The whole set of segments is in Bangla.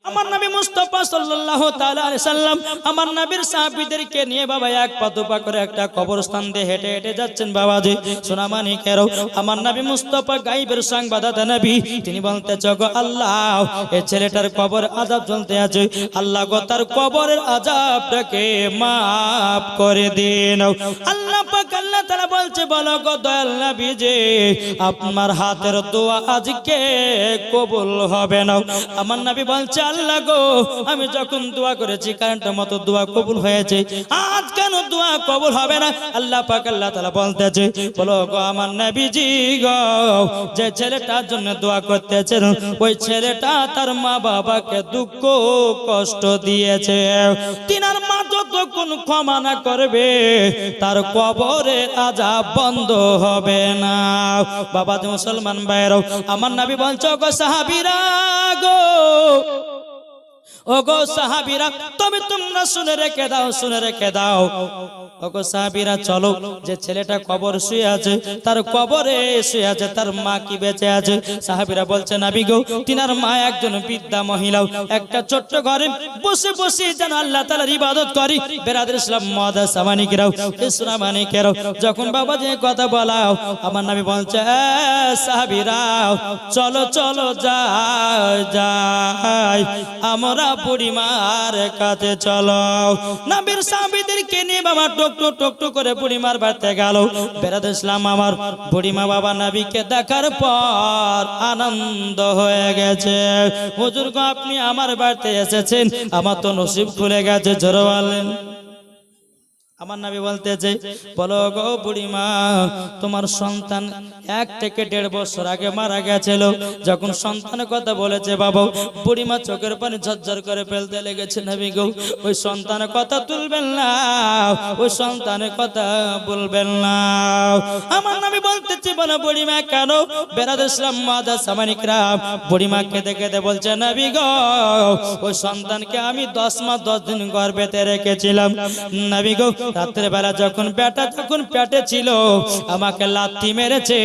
আমার নবী মুস্তাফা সাল্লাল্লাহু তাআলা আলাইহি সাল্লাম আমার নবীর সাহাবীদেরকে নিয়ে বাবা এক পা দুপা করে একটা কবরস্থান দিয়ে হেঁটে হেঁটে যাচ্ছেন বাবাজি সোনামানিকেরও আমার নবী মুস্তাফা গায়বের সংবাদদাতা নবী তিনি বলতে চগো আল্লাহ এই ছেলেটার কবর আযাব চলতে আছে আল্লাহ গো তার কবরের আযাবটাকে maaf করে দিন আল্লাহ পাক আল্লাহ তাআলা বলছে বলো গো দয়াল নবী যে আপনার হাতের দোয়া আজকে কবুল হবে না আমার নবী বলছে আল্লাহ গো আমি যখন দোয়া করেছি কারণটা মতো দোয়া কবুল হয়েছে আজ কেন দোয়া কবুল হবে না আল্লাহ পাক আল্লাহ তাআলা বলতেছে বলো গো আমার নবীজি গো যে ছেলেটার জন্য দোয়া করতেছেন ওই ছেলেটা তার মা বাবাকে দুঃখ কষ্ট দিয়েছে তিনার মা যতক্ষণ ক্ষমা না করবে তার কবরে আযাব বন্ধ হবে না বাবা মুসলমান ভাইরাও আমার নবী বলছো গো সাহাবীরা গো ওগো সাহাবীরা তবে তোমরা শুনে রেখে দাও ওগো সাহাবীরা চলো যে ছেলেটা কবর শুয়ে আছে তার কবরে শুয়ে আছে তার মা কি বেঁচে আছে সাহাবীরা বলছে নবী গো তিনার মা একজন বৃদ্ধা মহিলা একটা ছোট্ট ঘরে বসে বসে যেন আল্লাহ তাআলার ইবাদত করি বেরাদর ইসলাম মুআদ্দাস সামানিকেরাও ইসলামানিকেরাও যখন বাবা যে কথা বলাও আমার নবী বলছে সাহাবীরা চলো চলো যাই আমরা বুড়িমার কাছে চলো নবীর সাহাবীদেরকে নিয়ে বাবা টক করে বুড়িমার বাড়িতে গেল বেরাদর ইসলাম আমার বুড়িমা বাবা নবীকে দেখার পর আনন্দ হয়ে গেছে হুজুর গো আপনি আমার বাড়িতে এসেছেন আমার তো নসিব খুলে গেছে জোরে বলেন আমার নবী বলতেছে বলো গো বুড়িমা তোমার সন্তান 1 থেকে 1.5 বছর আগে মারা গেছিল যখন সন্তানের কথা বলেছে বাবা বুড়িমা চোখের পানি ঝরঝর করে ফেলতে লেগেছে নবী গো ওই সন্তানের কথা তুলবেন না ওই সন্তানের কথা বলবেন না আমার নবী বলতেছে বলো বুড়িমা কেন বেরাদর ইসলাম মুআদ্দাস সামানিকরাম বুড়িমা কেঁদে কেঁদে বলছে নবী গো ওই সন্তানকে আমি 10 মাস 10 দিন গর্ভেতে রেখেছিলাম নবী গো রাতের বেলা যখন বেটা যখন পেটে ছিল আমাকে লাথি মেরেছে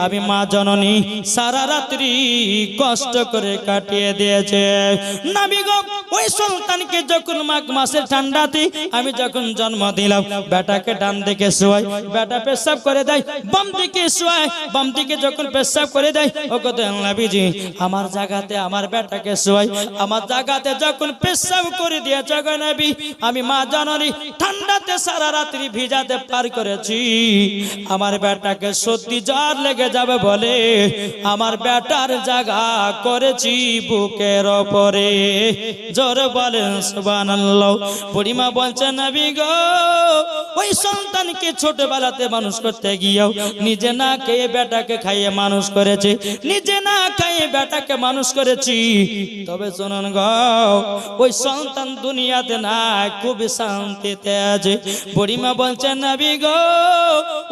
আমি মা জননী সারা রাত্রি কষ্ট করে কাটিয়ে দিয়েছে নবী গো ওই সন্তানকে যখন মাঘ মাসের ঠান্ডাতে আমি যখন জন্ম দিলাম বেটাকে ডান দিকে শোয়াই বেটা পেশাব করে দেয় বাম দিকে শোয়াই বাম দিকে যখন পেশাব করে দেয় ওগো দয়াল নবীজি আমার জায়গাতে আমার বেটাকে শোয়াই আমার জায়গাতে যখন পেশাব করে দিয়েছে গো নবী আমি মা জননী ঠান্ডাতে সারা রাত্রি ভিজাতে পার করেছি আমার বেটাকে সত্যি জ্বর লেগে যাবে বলে আমার বেটার জায়গা করেছি বুকের উপরে জোরে বলেন সুবহানাল্লাহ বুড়িমা বলছে নবী গো ওই সন্তানকে ছোটবেলাতে মানুষ করতে গিয়েও নিজে না খেয়ে বেটাকে খাইয়ে মানুষ করেছে নিজে না খাইয়ে বেটাকে মানুষ করেছি তবে শুনুন গো ওই সন্তান দুনিয়াতে নাই খুব শান্তিতে আছে বুড়িমা বলছে নবী গো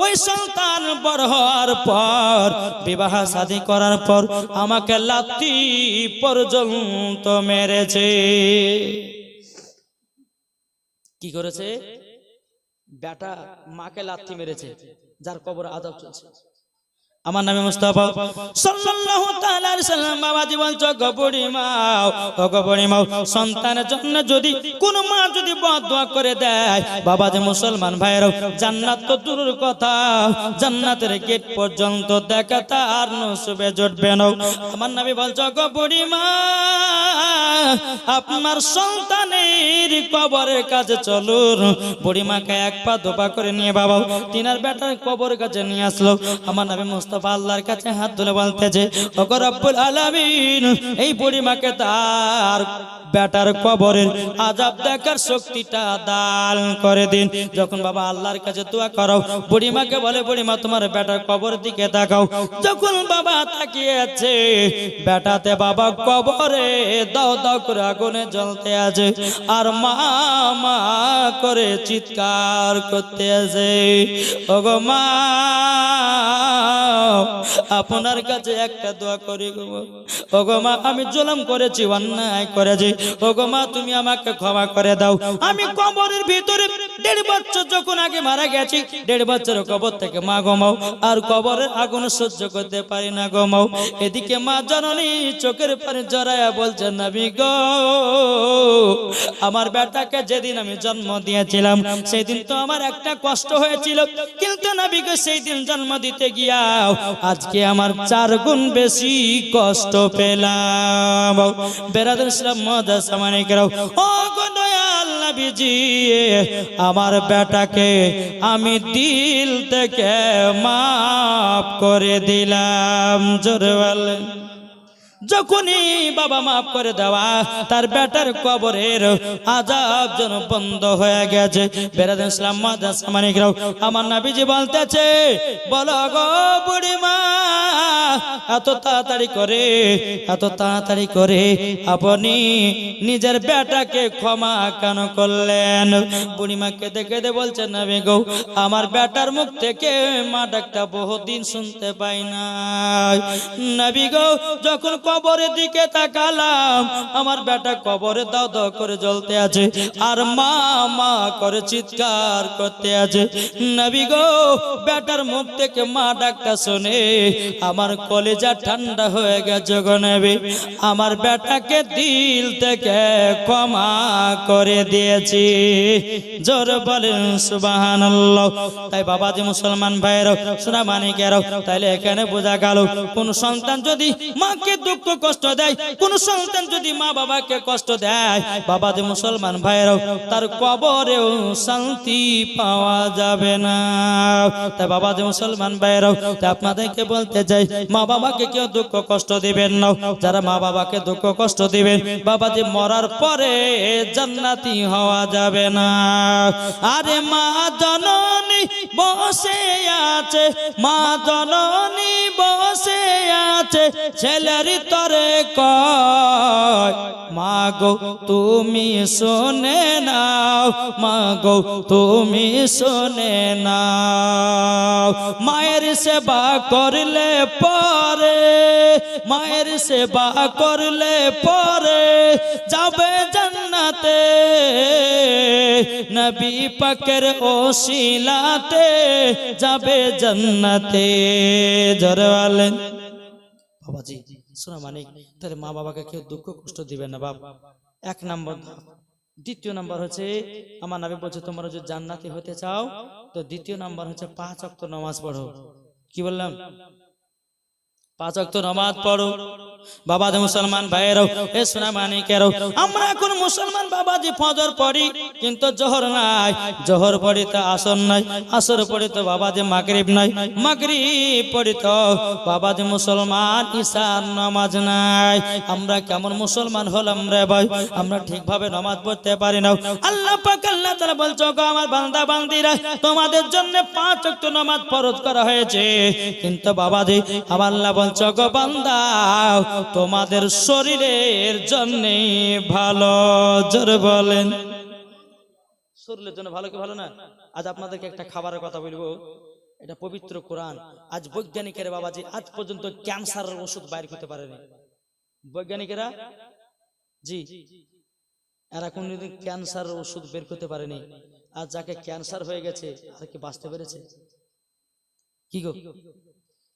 ওই সন্তান বড় হওয়ার পর বিবাহ শাদী করার পর আমাকে লাথি পর্যন্ত মেরেছে কি করেছে বেটা মাকে লাথি মেরেছে যার কবরে আযাব চলছে আমার নামে মুস্তাফা সাল্লাল্লাহু তাআলা আলাইহি সাল্লাম বাবাজি বলছো গো বুড়িমা সন্তানের জন্য যদি কোন মা যদি বদদোয়া করে দেয় বাবাজি মুসলমান ভাইরাও জান্নাত তো দূরের কথা জান্নাতের গেট পর্যন্ত দেখা তার নসিবে জুটবে না আমার নবী বলছো গো বুড়িমা আপনার সন্তানের কবরের কাছে চলুন বুড়িমাকে এক পা দুপা করে নিয়ে বাবা তিনার বেটার কবরের কাছে নিয়ে আসলো আমার নবী মুস্তাফা আল্লাহর কাছে হাত তুলে বলতেছে ওগো রব্বুল আলামিন এই বুড়িমাকে তার বেটার কবরের আযাব দেখার শক্তিটা দান করে দিন যখন বাবা আল্লাহর কাছে দোয়া করো বুড়িমাকে বলে বুড়িমা তোমার বেটার কবরের দিকে তাকাও যখন বাবা তাকিয়েছে বেটাতে বাবা কবরে দাও দাও করে আগুনে জ্বলতে আছে আর মা মা করে চিৎকার করতে আছে ওগো মা আপনার কাছে একটা দোয়া করি গো, ওগো মা আমি জুলুম করেছি, অন্যায় করেছি, ওগো মা তুমি আমাকে ক্ষমা করে দাও। আমি কবরের ভিতরে 1.5 বছর যখন আগে মারা গেছি, 1.5 বছর কবর থেকে মা ঘুমাও, আর কবরের আগুন সহ্য করতে পারি না ঘুমাও। এদিকে মা জননী চোখের পানি জড়ায়া বলছেন, নবী গো আমার বেটাকে যেদিন আমি জন্ম দিয়েছিলাম সেদিন তো আমার একটা কষ্ট হয়েছিল, কিন্তু নবী গো সেই দিন জন্ম দিতে গিয়া আজকে আমার 4 গুণ বেশি কষ্ট পেলাম। বেরাদার ইসলাম মহাদাস সামানে কেরাও, ও গো দয়াল নবীজি আমার বেটাকে আমি দিল থেকে মাফ করে দিলাম। জোরে বলেন। যখনই বাবা মাফ করে দেওয়া, তার বেটার কবরের আযাব যেন বন্ধ হয়ে গেছে। বেরাদার ইসলাম মহাদাস সামানে কেরাও, আমার নবীজি বলতেছে, বলো গো বুড়িমা এত তাড়াতাড়ি করে আপনি নিজের বেটাকে ক্ষমা কেন করলেন? বুড়িমা কেঁদে কেঁদে বলছেন, নবী গো আমার বেটার মুখ থেকে মা ডাকটা বহুদিন শুনতে পাই না। নবী গো যখন কবরের দিকে তাকালাম, আমার বেটা কবরে দাও দাও করে জ্বলতে আছে, আর মা মা করে চিৎকার করতে আছে। নবী গো বেটার মুখ থেকে মা ডাকটা শুনে আমার কলেজা ঠান্ডা হয়ে গেছে গো নবী, আমার বেটাকে দিল থেকে ক্ষমা করে দিয়েছি। জোরে বলেন সুবহানাল্লাহ। তাই বাবাজি মুসলমান ভাইয়েরা সোনা মানিকেরা, তাইলে এখানে বোঝা গেল কোন সন্তান যদি মাকে দুঃখ কষ্ট দেয়, কোন সন্তান যদি মা বাবাকে কষ্ট দেয়, বাবাজি মুসলমান ভাইয়েরা তার কবরেও শান্তি পাওয়া যাবে না। তাই বাবাজি মুসলমান ভাইয়েরা আপনাদেরকে বলতে চাই, মা বাবাকে কেউ দুঃখ কষ্ট দিবেন না। যারা মা বাবাকে দুঃখ কষ্ট দিবেন, বাবাজি মরার পরে জান্নাতি হওয়া যাবে না। আরে মা জননী বসে আছে, মা জননী বসে আছে, ছেলের তরে কয় মা গো তুমি শুনে নাও, মা গো তুমি শুনে নাও। মায়ের সেবা করলে পরে, মায়ের সেবা করলে পরে যাবে জান্নাতে, নবী পাকের ওসিলাতে যাবে জান্নাতে। জোরে বলেন। বাবাজি শোনা মানে তাহলে মা বাবাকে কেউ দুঃখ কষ্ট দিবে না বাপ, 1 নম্বর। দ্বিতীয় নাম্বার হচ্ছে আমার নবী বলছে তোমরা যদি জান্নাতি হতে চাও তো দ্বিতীয় নাম্বার হচ্ছে 5 ওয়াক্ত নামাজ পড়ো। কি বললাম? 5 ওয়াক্ত নামাজ পড়ো। বাবাজি মুসলমান ভাইয়েরাও এ সোনা মানিকেরাও, আমরা এখন মুসলমান বাবাজি ফজর পড়ি কিন্তু জোহর নাই, জোহর পড়ি তো আসর নাই, আসর পড়ি তো বাবাজি মাগরিব নাই, মাগরিব পড়ি তো বাবাজি মুসলমান ইশার নামাজ নাই। আমরা কেমন মুসলমান হলাম রে ভাই? আমরা ঠিকভাবে নামাজ পড়তে পারি না। আল্লাহ পাক আল্লাহ তাআলা বলছো গো আমার বান্দা বান্দিরা তোমাদের জন্য 5 ওয়াক্ত নামাজ ফরজ করা হয়েছে, কিন্তু বাবাজি আমার আল্লাহ বলছো গো বান্দা তোমাদের শরীরের জন্য ভালো। জোরে বলেন। শরীরের জন্য ভালো কি ভালো না? আজ আপনাদেরকে একটা খাবারের কথা বলবো, এটা পবিত্র কোরআন। আজ বৈজ্ঞানিকেরা বাবাজি আজ পর্যন্ত ক্যান্সারের ওষুধ বাইর করতে পারেনি। বৈজ্ঞানিকেরা জি এরা কোনদিন ক্যান্সারের ওষুধ বের করতে পারেনি। আর যাকে ক্যান্সার হয়ে গেছে আর কি বাঁচতে পেরেছে? কি গো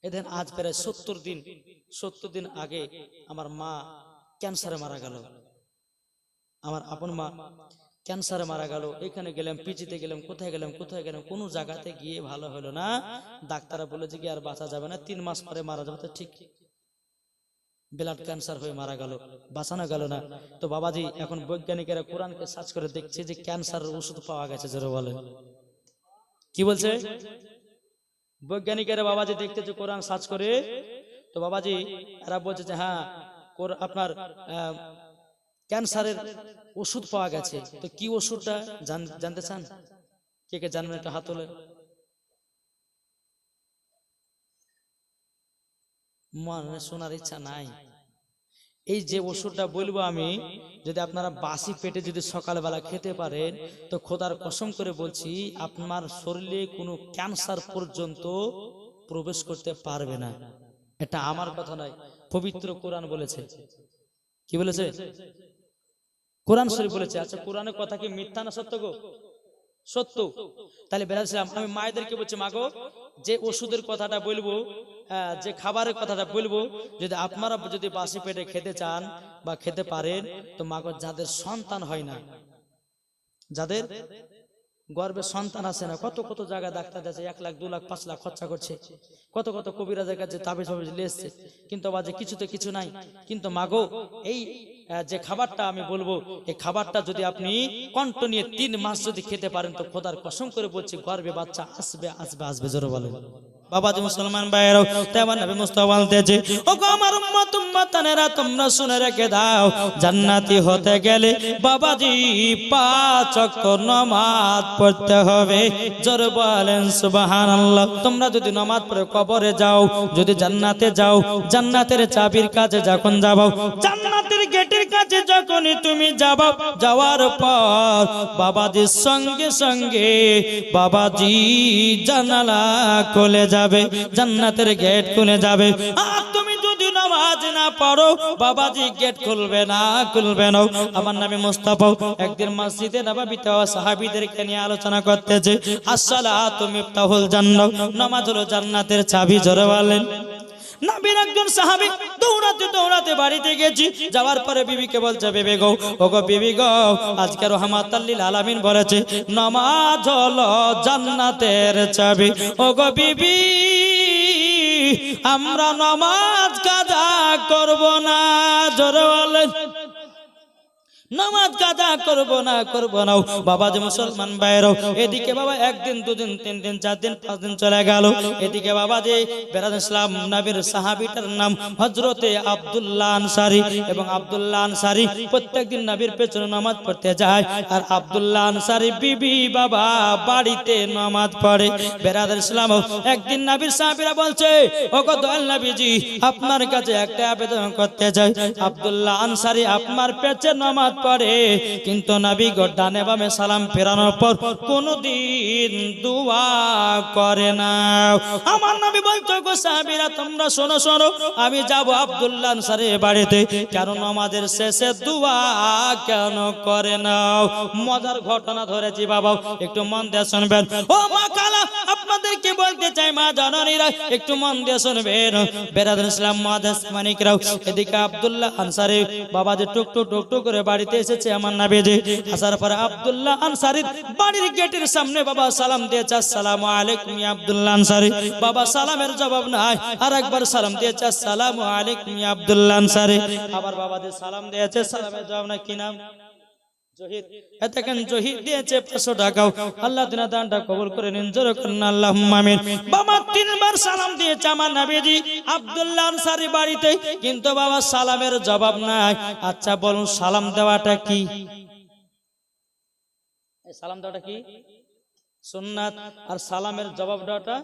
এদিন আজ প্রায় 70 দিন আগে আমার মা ক্যান্সারে মারা গেল। আমার আপন মা ক্যান্সারে মারা গেল। এখানে গেলাম, পিজিতে গেলাম, কোথায় গেলাম কোনো জায়গাতে গিয়ে ভালো হলো না। ডাক্তাররা বলেছে কি আর বাঁচা যাবে না, 3 মাস পরে মারা যাবে। তো ঠিক ব্লাড ক্যান্সার হয়ে মারা গেল, বাঁচানো গেল না। তো বাবাজি এখন বৈজ্ঞানিকেরা কোরআনকে সার্চ করে দেখছে যে ক্যান্সারের ওষুধ পাওয়া গেছে। জোরে বলে কি বলছে বৈজ্ঞানিকেরা? বাবাজি দেখতেছে কোরআন সার্চ করে, তো বাবাজি এরা বলছে যে হ্যাঁ আপনার ক্যান্সারের ওষুধ পাওয়া গেছে। তো কি ওষুধটা জানতে চান? কে কে জানবেন একটা হাত তোলে। মনে শোনার ইচ্ছা নাই। এই যে ওষুধটা বলবো আমি, যদি আপনারা বাসি পেটে যদি সকালবেলা খেতে পারেন তো খোদার কসম করে বলছি আপনার শরীরে কোনো ক্যান্সার পর্যন্ত প্রবেশ করতে পারবে না। এটা আমার কথা নয়, পবিত্র কোরআন বলেছে। কি বলেছে? কোরআন শরীফ বলেছে। আচ্ছা, কোরআনের কথা কি মিথ্যা না সত্য গো? সত্য। তাহলে বেরাছিলাম, আমি মায়েদেরকে বলছি, মাগো যে ওষুধের কথাটা বলবো, যে খাবারের কথাটা বলবো, যদি আপনারা যদি বাসি পেটে খেতে চান বা খেতে পারেন, তো মাগো যাদের সন্তান হয় না, যাদের গর্ভে সন্তান আছে না, কত কত জায়গায় ডাক্তার যাচ্ছে, 1 লাখ 2 লাখ 5 লাখ খরচা করছে, কত কত কবিরাজের কাছে তাবিজ লিখছে, কিন্তু বাজে কিছুতে কিছু নাই। কিন্তু মাগো এই যে খাবারটা আমি বলবো, এই খাবারটা যদি আপনি কণ্ঠ নিয়ে 3 মাস যদি খেতে পারেন, তো খোদার কসম করে বলছি গর্ভে বাচ্চা আসবে আসবে আসবে। জোরে বলেন। বাবাজি মুসলমান ভাইরাও, তেমন নবী মুস্তাফা বলতেছে, ও গো আমার উম্মত উম্মতানেরা, তোমরা শুনে রেখে দাও, জান্নাতি হতে গেলে বাবাজি 5 ওয়াক্ত নামাজ পড়তে হবে। জোরে বলেন সুবহানাল্লাহ। তোমরা যদি নামাজ পড়ে কবরে যাও, যদি জান্নাতে যাও, জান্নাতের চাবির কাছে যখন যাও, জান্নাতের গেটের কাছে যখনই তুমি যাবা, যাওয়ার পর বাবাজির সঙ্গে সঙ্গে বাবাজি জানালা খুলে যাবে, জান্নাতের গেট খুলে যাবে। আর তুমি যদি নামাজ না পড়ো, বাবাজি গেট খুলবে না, খুলবে না। আমার নবী মুস্তাফা একদিন মসজিদে নববীতে সাহাবীদেরকে নিয়ে আলোচনা করতেছে, আসসালাতু মিফতাহুল জান্নাহ, নামাজ হলো জান্নাতের চাবি। জোরে বলেন। নবীর একজন সাহাবী দৌড়াতে দৌড়াতে বাড়িতে গেছি, যাওয়ার পরে বিবিকে বলছে, বিবি গো, ওগো বিবি গো, আজকে রহমাতাল লিল আলামিন বলেছে নামাজ হলো জান্নাতের চাবি। ওগো বিবি, আমরা নামাজ কাজা করব না। জোরে বলেন। নামাজ কাজা করব না, করব না। বাবাজি মুসলমান ভাইরাও, এদিকে বাবা 1 দিন 2 দিন 3 দিন 4 দিন 5 দিন চলে গেল। এদিকে বাবাজি বেরাদ ইসলাম নবীর সাহাবীটার নাম হযরতে আব্দুল্লাহ আনসারী, এবং আব্দুল্লাহ আনসারী প্রত্যেকদিন নবীর পেছনে নামাজ পড়তে যায়, আর আব্দুল্লাহ আনসারী বিবি বাবা বাড়িতে নামাজ পড়ে। বেরাদ ইসলাম একদিন নবীর সাহাবীরা বলছে, ওগো দয়াল নবীজি, আপনার কাছে একটা আবেদন করতে চাই। আব্দুল্লাহ আনসারী আপনার পেছনে নামাজ পড়ে, কিন্তু নবী গো ডানে বামে সালাম ফেরানোর পর কোনদিন দোয়া করে না। আমার নবী বলতো, গো সাহাবীরা তোমরা শোনো শোনো, আমি যাব আব্দুল্লাহ আনসারীর বাড়িতে, কেন নামাজের শেষে দোয়া কেন করে না? মজার ঘটনা ধরেছি বাবা, একটু মন দিয়ে শুনবেন। ও মা কালা, আপনাদেরকে বলতে চাই মা জননীরা, একটু মন দিয়ে শুনবেন। বেরাদুল ইসলাম মুআদ্দাস মানিকরাও, এদিকে আব্দুল্লাহ আনসারী বাবা যে টুক টুক টুক টুক করে বাড়িতে এসেছে আমার নবীজি। আসার পরে আব্দুল্লাহ আনসারীর বাড়ির গেটের সামনে বাবা সালাম দিয়েছে, আসসালামু আলাইকুম ইয়া আব্দুল্লাহ আনসারী। বাবা সালামের জবাব নাই, আর একবার সালাম দিয়েছে, আসসালামু আলাইকুম ইয়া আব্দুল্লাহ আনসারী। আবার বাবা যে সালাম দিয়েছে, সালামের জবাব নাই। কি নাম? জহির। এতক্ষণ জহির দিয়েছে 500 টাকা। আল্লাহ দিনা দানটা কবুল করে নিন, জোরে করুন আল্লাহুম্মা আমিন। বাবা 3 বার সালাম দিয়েছে আমার নবীজি আব্দুল্লাহ আনসারী বাড়িতে, কিন্তু বাবা সালামের জবাব নাই। আচ্ছা বলুন, সালাম দেওয়াটা কি? এই সালাম দেওয়াটা কি সুন্নাত, আর সালামের জবাব দেওয়াটা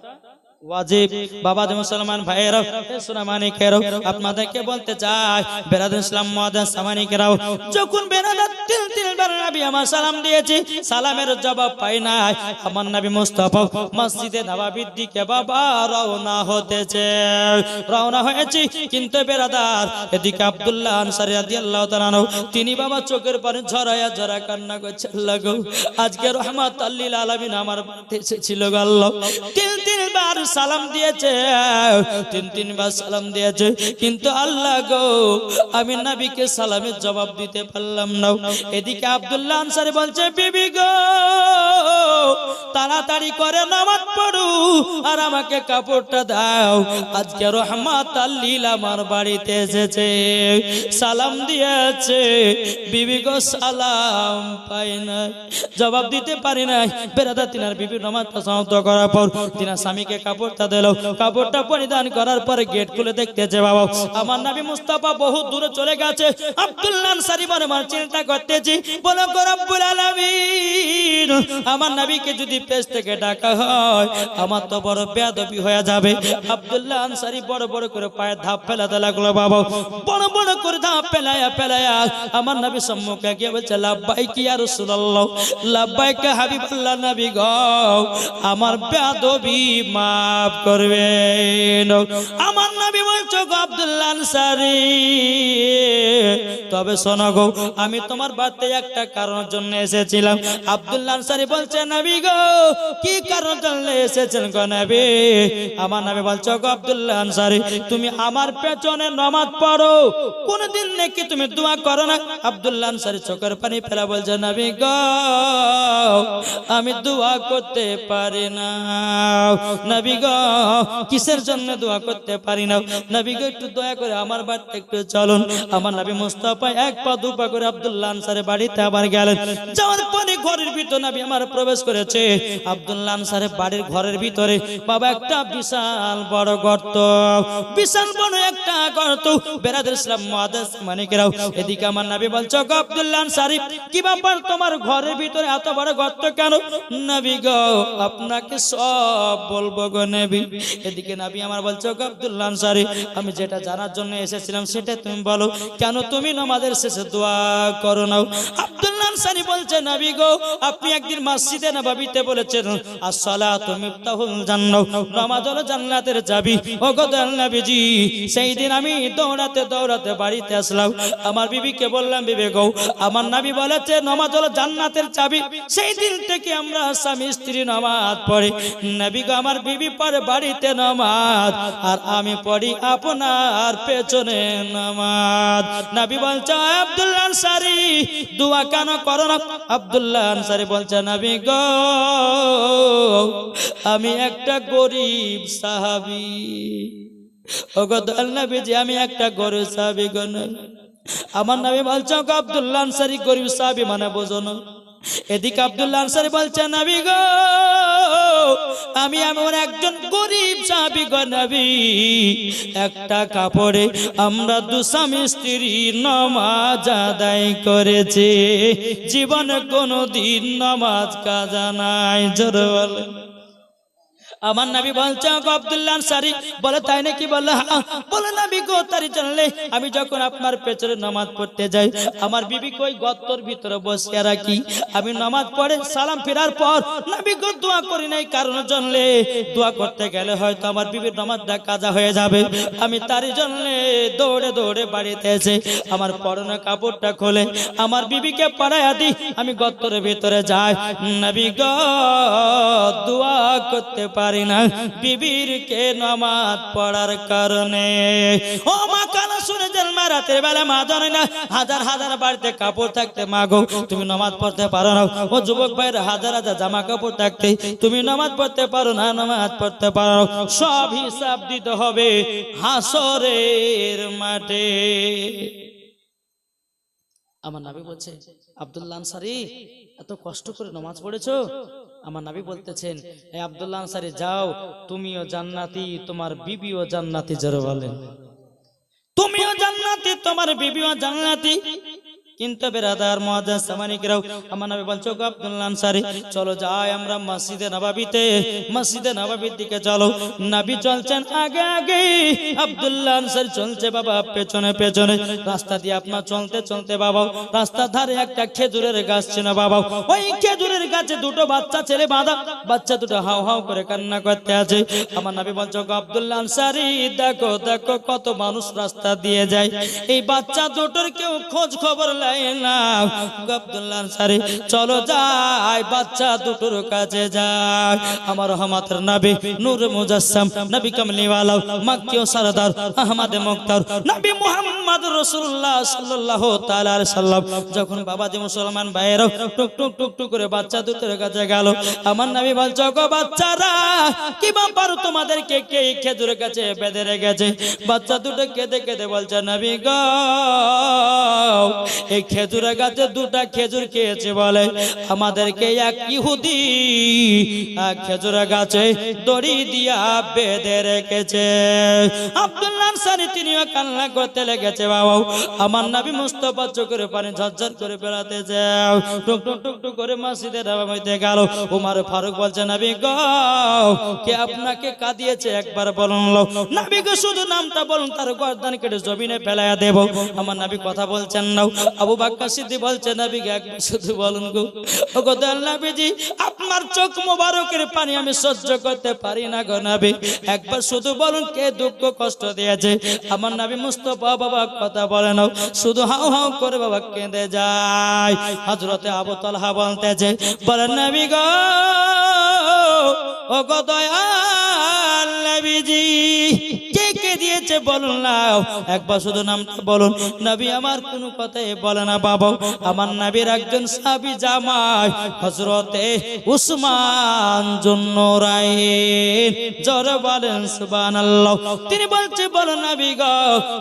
ওয়াজিব। বাবাজি মুসলমান ভাইয়েরাও, সোনা মানিকেরাও, আপনাদেরকে বলতে চাই, বেরাদুল ইসলাম মুআদ্দাস মানিকেরাও, যখন বেরাদার 3 বার নবী আমার সালাম দিয়েছে, সালামের জবাব পাই নাই, আমার নবী মুস্তাফা মসজিদে নববীর দিকে বাবা রওনা হয়েছে। কিন্তু বেরাদার এদিকে আব্দুল্লাহ আনসারী রাদিয়াল্লাহু তাআলা আনহু, তিনি বাবা চোখের পানি ঝরায়া ঝরা কান্না করছে, আল্লাহ গো, আজকে রহমাতাল লিল আলামিন আমার বাড়িতে এসেছিল গো আল্লাহ। 3 বার সালাম দিয়েছে, 3 বার সালাম দিয়েছে, কিন্তু আল্লাহ গো, আমি নবীকে সালামের জবাব দিতে পারলাম না। এদিকে আব্দুল্লাহ আনসারী বলছে, বিবি গো, তাড়াতাড়ি করে নামাজ পড়ো আর আমাকে কাপড়টা দাও, আজকে রহমাতাল লিল আমার বাড়িতে এসেছে, সালাম দিয়েছে, বিবি গো সালাম পাই না, জবাব দিতে পারি নাই। বেরাদা তিনার বিবি নামাজটা সমাপ্ত করার পর তিনার স্বামীকে কাপড়টা দিল, কাপড়টা পরিধান করার পরে গেট খুলে দেখতেছে, বাবা আমার নবী মুস্তাফা বহু দূরে চলে গেছে। আব্দুল্লাহ আনসারী মনে মনে চিন্তা করতেছি, বলো গো রব্বুল আলামিন, আমার নবীকে যদি যদি পেজ থেকে ডাকা হয় আমার তো বড় বেয়াদবি হয়ে যাবে। আব্দুল্লাহ আনসারী বড় বড় করে পায়ে ধাপ ফেলাতে লাগলো বাবা, বড় বড় করে ধাপ ফেলায়া ফেলায়া আমার নবী সম্মুখে গিয়ে বলছে লাব্বাইক ইয়া রাসূলুল্লাহ, লাব্বাইক হাবিবাল্লাহ, নবী গো আমার বেয়াদবি মাফ করবেন। আমার নবী বলছো গো আব্দুল্লাহ আনসারী, তবে শোনো গো আমি তোমার বাড়িতে একটা কারণের জন্য এসেছিলাম। আব্দুল্লাহ আনসারী বলছে নবী গো কি কারণের জন্য এসেছেন গো নবী? আমার নবী বলছো গো আব্দুল্লাহ আনসারী তুমি আমার পেছনে নামাজ পড়ো, কোনদিন নাকি তুমি দোয়া করো না? আব্দুল্লাহ আনসারী চোখের পানি ফেলা বলছে নবী গো আমি দোয়া করতে পারি না। নবী গো কিসের জন্য দোয়া করতে পারি না? নবী গো একটু দয়া করে আমার বাড়িতে একটু চলুন। আমার নবী মুস্তাফা এক পা দু পা করে আব্দুল্লাহ আনসারী বাড়িতে আবার গেলেন। যাওয়ার পরে ঘরের ভিতর নবী আমার প্রবেশ করেছে। আব্দুল্লাহ আনসারী বাড়ির ঘরের ভিতরে বাবা একটা বিশাল বড় গর্ত, বিশাল বড় একটা গর্ত। বেরাদর ইসলাম মুআদ্দাস মানিকেরাও এদিকে আমার নবী বলছো গো আব্দুল্লাহ আনসারী কি ব্যাপার তোমার ঘরের ভিতরে এত বড় গর্ত কেন? নবী গো আপনাকে সব বলবো গো নবী। এদিকে নবী আমার বলছো গো আব্দুল্লাহ আনসারী আমি যেটা জানার জন্য এসেছিলাম সেটা তুমি বলো, কেন তুমি নামাজের শেষে দোয়া করো না? আব্দুল্লাহ আনসারী বলছে নবী গো আপনি একদিন মসজিদে নববীতে বলেছেন আসসালাতু মিফতাহুল জান্নাহ, নামাজ হলো জান্নাতের চাবি। ও গো দয়াল নবীজি সেই দিন আমি দৌড়াতে দৌড়াতে বাড়িতে আসলাম, আমার বিবিকে বললাম বিবি গো আমার নবী বলেছে নামাজ হলো জান্নাতের চাবি। সেই দিন থেকে আমরা স্বামী স্ত্রী নামাজ পড়ি। নবী গো আমার বিবি পড়ে বাড়িতে নামাজ আর আমি পড়ি আপনার পেছনে নামাজ। নবী বলছে আব্দুল্লাহ আনসারী দোয়া কেন করো না? আব্দুল্লাহ আনসারী বলছে নবী গো আমি একটা গরিব সাহাবী। ও গো দয়াল নবীজি আমি একটা গরিব সাহাবী গো। আমার নবী বলছে গো আব্দুল্লাহ আনসারী গরিব সাহাবী মানে বোঝো না? এদিকে আব্দুল্লাহ আনসারী বলছে নবী গো আমি এমন একজন গরিব সাহাবী গো নবী, একটা কাপড়ে আমরা দু স্বামী স্ত্রী নামাজ আদায় করেছি, জীবনে কোনোদিন নামাজ কাজা নাই। জোরে বলে আমার নবী বলছে গো আব্দুল্লাহ আনসারী বলে তাই নাকি? বলে হ্যাঁ। বলে নবী গো তারি জানলে আমি যখন আপনার পেছনে নামাজ পড়তে যাই আমার বিবি কই গর্তর ভিতরে বসে রাখি, আমি নামাজ পড়ে সালাম ফেরার পর নবী গো দোয়া করি নাই, কারণ জানলে দোয়া করতে গেলে হয়তো আমার বিবির নামাজটা কাজা হয়ে যাবে। আমি তারি জানলে দৌড়ে দৌড়ে বাড়িতে এসে আমার পরনে কাপড়টা খুলে আমার বিবিকে পরাইয়া দিই, আমি গর্তের ভিতরে যাই। নবী গো দোয়া করতে পারি না বিবির কে নামাজ পড়ার কারণে। ও মা কানা শুনে যান মা রাতের বেলা মা জানে না হাজার হাজার বাড়িতে কাপড় থাকতে মা গো তুমি নামাজ পড়তে পারো না। ও যুবক ভাইরা হাজার হাজার জামা কাপড় থাকতে তুমি নামাজ পড়তে পারো না, নামাজ পড়তে পারো, সব হিসাব দিতে হবে হাসরের মাঠে। আমার নবী বলছে আব্দুল্লাহ আনসারী এত কষ্ট করে নামাজ পড়েছো? আমার নবী বলতেছেন এই আব্দুল্লাহ আনসারী যাও তুমিও জান্নাতি তোমার বিবিও জান্নাতি। জোরে বলেন তুমিও জান্নাতি তোমার বিবিও জান্নাতি। কিন্তু বেরাদার মুআদ্দাস সামানিকরাও আমার নবী বলছো গো আব্দুল্লাহ আনসারী চলো যাই আমরা মসজিদে নববীতে, মসজিদে নববীর দিকে চলো। নবী চলছেন আগে আগে, আব্দুল্লাহ আনসারী চলছে বাবা পেছনে পেছনে। রাস্তা দিয়ে আপনার চলতে চলতে বাবা রাস্তার ধারে একটা খেজুরের গাছ ছিল বাবা, ওই খেজুরের গাছে দুটো বাচ্চা ছেলে বাঁধা, বাচ্চা দুটো হাউ হাউ করে কান্না করতে আছে। আমার নবী বলছো গো আব্দুল্লাহ আনসারী দেখো দেখো কত মানুষ রাস্তা দিয়ে যায়, এই বাচ্চা দুটোর কেউ খোঁজ খবর আব্দুল্লাহ আনসারী চলো যাই বাচ্চা দুটোর কাছে যাই। আমার রহমতের নবী নূর মুজাসসাম নবী কামলিওয়ালা মক্কি ও সরদার আহমদ মুখতার নবী মুহাম্মদ রাসূলুল্লাহ সাল্লাল্লাহু তাআলা আলাইহি সাল্লাম যখন বাবাজি মুসলমান ভাইরা টুক টুক টুক টুক করে বাচ্চা দুটোর কাছে গেল, আমার নবী বলছো গো বাচ্চারা কি ব্যাপার তোমাদেরকে কে খেজুরের কাছে বেঁধে রেখেছে? বাচ্চা দুটো কেঁদে কেঁদে বলছে নবী গো এই খেজুরের গাছে দুটা খেজুর খেয়েছে বলে আমাদেরকে এক ইহুদি খেজুরের গাছে দড়ি দিয়া বেঁধে রেখেছে। আব্দুল্লাহ আনসারী তিনিও কান্না করতে লেগেছে। বাবা আমার নবী মুস্তাফা চোখের পানি ঝরঝর করে বেড়াতে যাও, টুক টুক টুক টুক করে মসজিদে নামাইতে গেল। ওমর ফারুক বলছে নবী গো কে আপনাকে কাঁদিয়েছে একবার বলুন। নবী গো শুধু নামটা বলুন, তার গর্দান কেটে জমিনে ফেলাইয়া দেব। আমার নবী কথা বলছেন না। আবু বকর সিদ্দিক বলছে নবী গো একবার শুধু বলুন গো। ও গো দয়াল নবীজি আপনার চোখ মোবারকের পানি আমি সহ্য করতে পারি না গো নবী, একবার শুধু বলুন কে দুঃখ কষ্ট দিয়েছে। আমার নবী মুস্তাফা বাবা কথা বলে না, শুধু হাউ হাউ করে বাবা কেঁদে যায়। হযরতে আবু তালহা বলতেছে বলেন নবী গো ও গো দয়াল নবীজি কে কে দিয়েছে বলুন না, একবার শুধু নামটা বলুন। নবী আমার কোনো কথাই বলে না বাবা। আমার নবীর একজন সাহাবী জামাই হযরতে উসমান জুন্নুরাইন, জোরে বলেন সুবহানাল্লাহ। তিনি বলছে বলুন নবী গো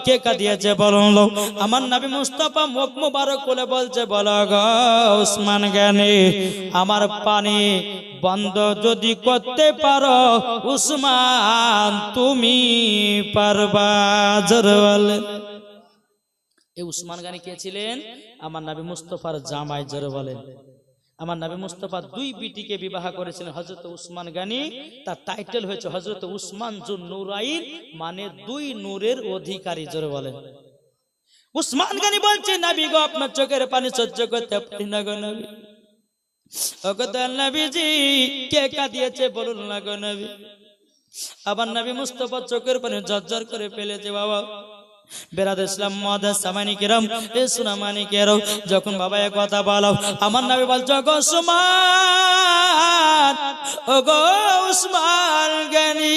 কে কে দিয়েছে বলুন। আমার নবী মুস্তাফা মুখ মুবারক খুলে বলছে বলো গো উসমান গানি আমার পানি বন্ধ যদি করতে পারো উসমান তুমি পারবা, জোরে বলেন। এই উসমান গানি কে ছিলেন? আমার নবী মুস্তাফার জামাই, জোরে বলেন। আমার নবী মুস্তাফা দুই বিটিকে বিবাহ করেছিলেন হযরত উসমান গানি। তার টাইটেল হয়েছে হযরত উসমান জুন্নুরাইন, মানে দুই নূরের অধিকারী, জোরে বলেন। উসমান গানি বলছে নবী গো আপনার চোখের পানি সহ্য করতে পারি না গো নবী। ও গো দয়াল নবীজি কে কাঁদিয়েছে বলুন না গো নবী। আবার নবী মুস্তাফা চোখের পানি ঝরঝর করে ফেলেছে। বাবা বেরাদ ইসলাম মুআদ্দাস সামানি কিরাম এ সুনামানি কেরো যখন বাবা এই কথা বলো আমার নবী বলছো গো উসমান, ও গো উসমান গানি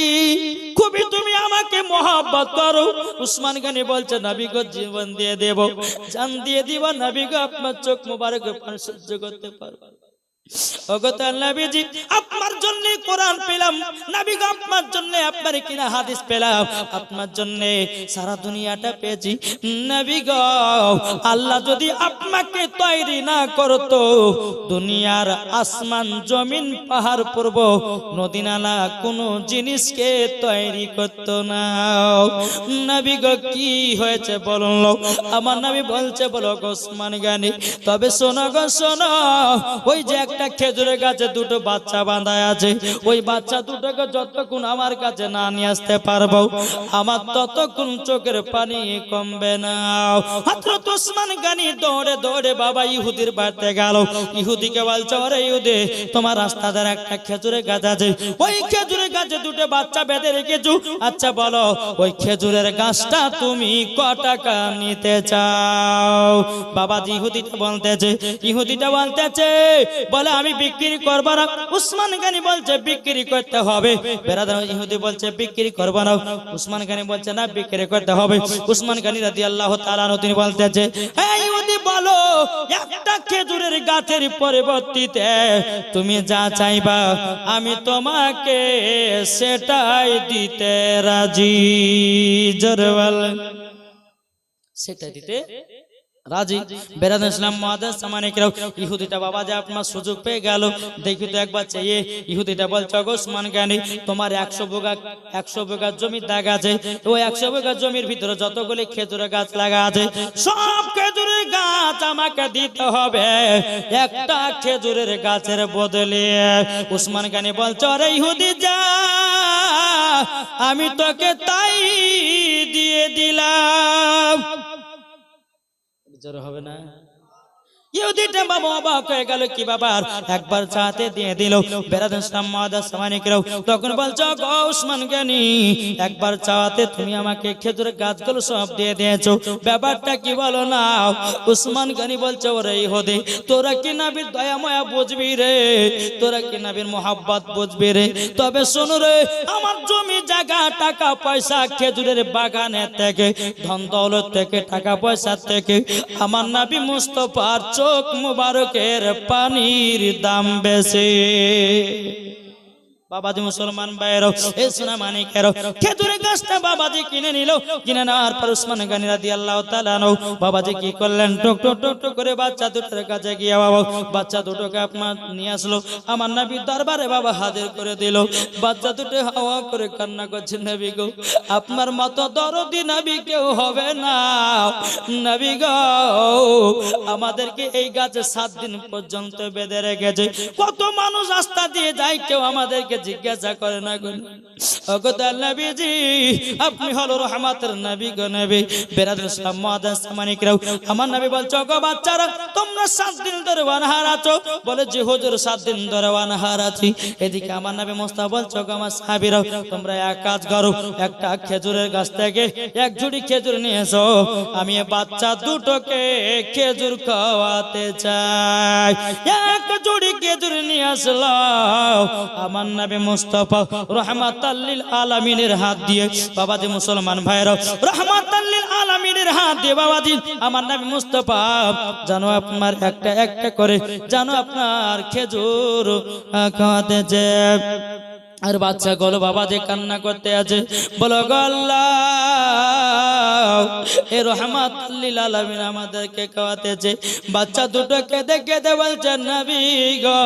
খুবই তুমি আমাকে মহব্বত করো। উসমান গানি বলছে নবী গো জীবন দিয়ে দেব, জান দিয়ে দিব নবী গো আপনার চোখ মোবারক পানি সহ্য করতে পারবো। ওগো তার নবীজি আপনার জন্য কোরআন পেলাম, নবী গো আপনার জন্য আপনার কিনা হাদিস পেলাম, আপনার জন্য সারা দুনিয়াটা পেয়েছি। নবী গো আল্লাহ যদি আপনাকে তৈরি না করতো দুনিয়ার আসমান জমিন পাহাড় পর্বত নদী নালা কোনো জিনিসকে তৈরি করতো না। নবী গো কি হয়েছে বলুন। আমার নবী বলছে বলো গো উসমান গানি তবে শোনো গো শোনো, ওই যে একটা খেজুরের গাছে দুটো বাচ্চা বাঁধা আছে, ওই বাচ্চা দুটোকে যতক্ষণ আমার কাছে না নিয়ে আসতে পারবো আমার ততক্ষণ চোখের পানি কমবে না। হযরত উসমান গানি দৌড়ে দৌড়ে বাবা ইহুদির বাড়িতে গেল। ইহুদিকে বলছে ওরে ইহুদি তোমার রাস্তা ধারে একটা খেজুরের গাছ আছে, ওই খেজুরের গাছে দুটো বাচ্চা বেঁধে রেখেছো, আচ্ছা বলো ওই খেজুরের গাছটা তুমি ক টাকা নিতে চাও? বাবা ইহুদিটা বলতেছে বলে আমি বিক্রি করব না। উসমান গানি বলছে বিক্রি করতে হবে। বেরাদার ইহুদি বলছে বিক্রি করব না। উসমান গানি বলছে না বিক্রি করতে হবে। উসমান গানি রাদিয়াল্লাহু তাআলা আনহু তিনি বলতেছে হে ইহুদি বলো একটা খেজুরের গাছের পরিবর্তে তুমি যা চাইবা আমি তোমাকে সেটাই দিতে রাজি, জোরে বলেন সেটাই দিতে রাজি। বেরাদ ইসলাম মুআদ্দাস সামানি কিরাম ইহুদিটা বাবা যে আপনার সুযোগ পেয়ে গেল দেখি তো একবার চাইয়ে। ইহুদিটা বলছে গো উসমান গানি তোমার 100 বিঘা জমির দাগ আছে, ওই 100 বিঘা জমির ভিতরে যতগুলি খেজুরের গাছ লাগা আছে সব খেজুরের গাছ আমাকে দিতে হবে একটা খেজুরের গাছের বদলে। উসমান গানি বলছে আরে ইহুদি যা আমি তোকে তাই দিয়ে দিলাম, জোরে হবে না? ইহুদিটা বাবা অবাক হয়ে গেল কি বাবা একবার চাতে দিয়ে দিল। বেরাদ ইসলাম মুআদ্দাস সামানি কিরাম তখন বলছো গো উসমান গানি একবার চাতে তুমি আমাকে খেজুরের গাছগুলো সব দিয়ে দিয়েছো, ব্যাপারটা কি বলো না? উসমান গানি বলছে ওরে ইহুদি তোরা কি নবীর দয়া মায়া বুঝবি রে, তোরা কি নবীর মোহাব্বত বুঝবি রে? তবে শোনো রে আমার জমি জায়গা টাকা পয়সা খেজুরের বাগানে থেকে ধন দৌলত থেকে টাকা পয়সা থেকে আমার নবী মুস্তাফার চোখ মুবারকের পানির দাম বেশি। বাবাজি মুসলমান ভাইয়েরও এ সোনা মানিকেরও খেজুরের গাছটা বাবাজি কিনে নিল, কিনে নেওয়ার পর উসমান গনি রাদিয়াল্লাহু তাআলা আনহু বাবাজি কি করলেন, টক টক টক টক করে বাচ্চা দুটোর কাছে গিয়ে বাবা বাচ্চা দুটোকে আপনার নিয়ে আসলো, আমার নবীর দরবারে বাবা হাজির করে দিল। বাচ্চা দুটো হাওয়া করে কান্না করছে, নবী গো আপনার মতো দরদি নবী কেউ হবে না, নবী গো আমাদেরকে এই গাছে 7 দিন পর্যন্ত বেঁধে রেখেছে, কত মানুষ রাস্তা দিয়ে যায় কেউ আমাদেরকে জিজ্ঞাসা করে না গো ওগো দয়াল নবীজি আপনি হলো রহমতের নবী গো নবী। বেরাদর ইসলাম মুআদ্দাস সামানিকরাও আমার নবী বলছো গো বাচ্চারা তোমরা 7 দিন ধরে অনাহার আছো, বলে যে হুজুর 7 দিন ধরে অনাহার আছি। এদিকে আমার নবী মুস্তাফা বলছো গো আমার সাহাবীরা তোমরা এক কাজ করো, একটা খেজুরের গাছ থেকে এক ঝুড়ি খেজুর নিয়ে এসো, আমি বাচ্চা দুটোকে খেজুর খাওয়াতে চাই। এক ঝুড়ি খেজুর নিয়ে আসলো আমার নবী মুস্তাফা রহমাতাল লিল আলামিনের হাত দিয়ে, বাবাজি মুসলমান ভাইরা রহমাতাল লিল আলামিনের হাত দিয়ে বাবাজি আমার নবী মুস্তাফা জানো আপনার একটা একটা করে জানো আপনার খেজুর খাওয়াতে চাই। আর বাচ্চা গুলো বাবা যে কান্না করতে আছে, বলো গো আল্লাহ এ রহমাতুল লিল আলামিন আমাদেরকে খাওয়াতেছে। বাচ্চা দুটো কেঁদে কেঁদে বলছে নবী গো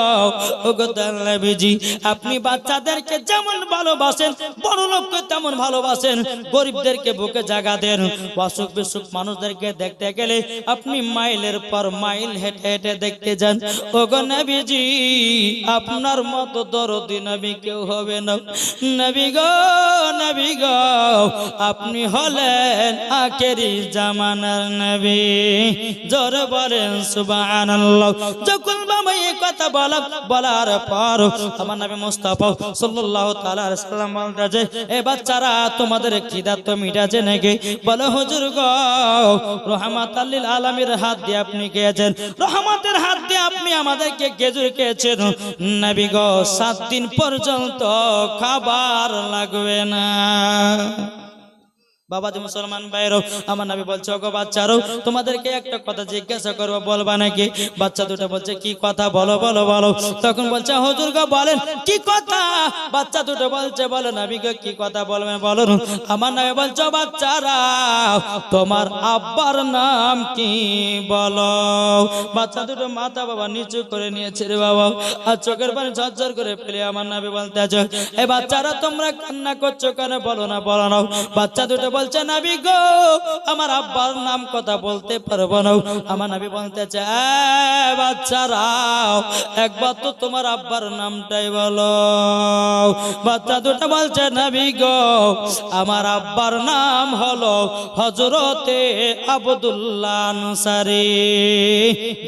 ওগো দয়াল নবীজি আপনি বাচ্চাদেরকে যেমন ভালোবাসেন বড় লোককে তেমন ভালোবাসেন, গরিবদেরকে বুকে জায়গা দেন, অসুখ বিসুখ মানুষদেরকে দেখতে গেলে আপনি মাইলের পর মাইল হেঁটে হেঁটে দেখতে যান। ওগো নবীজি আপনার মতো দরদি নবী কেউ হবে না, নবী গো নবী গো আপনি হলেন আখেরি জামানার নবী, জোরে বলেন সুবহানাল্লাহ। যখন বাবা এই কথা বলার পর আমার নবী মুস্তাফা সাল্লাল্লাহু তাআলা আলাইহি সাল্লাম বলতেছে এ বাচ্চারা তোমাদের খিদা তো মিটাছে নাকি? বলে হুজুর গো রহমাতাল লিল আলামিনের হাত দিয়ে আপনি খেয়েছেন, রহমতের হাত দিয়ে আপনি আমাদেরকে খেজুর খেয়েছেন, নবী গো 7 দিন পর্যন্ত খাবার লাগবে না। বাবাজি মুসলমান ভাইরো আমার নবী বলছে গো বাচ্চারো তোমাদেরকে একটা কথা জিজ্ঞাসা করবো বলবা নাকি? বাচ্চা দুটো বলছে কি কথা বলো বলো বলো। তখন বলছে হুজুর গো বলেন কি কথা? বাচ্চা দুটো বলছে বলো নবী গো কি কথা বলবেন বলুন। আমার নবী বলছে বাচ্চারা তোমার আব্বার নাম কি বলো। বাচ্চা দুটো মাথা বাবা নিচু করে নিয়েছে রে বাবা, আর চোখের পানি ঝরঝর করে ফেলে আমার নবী বলতে আছে এ বাচ্চারা তোমরা কান্না করছো কেন বলো না বলো না। বাচ্চা দুটো বলছে নবী গো আমার আব্বার নাম কথা বলতে পারবো না। আমার নবী বলতেছে বাচ্চারা একবার তো তোমার আব্বার নামটাই বলো। বাচ্চা দুটো বলছে নবী গো আমার আব্বার নাম হলো হযরতে আব্দুল্লাহ আনসারী,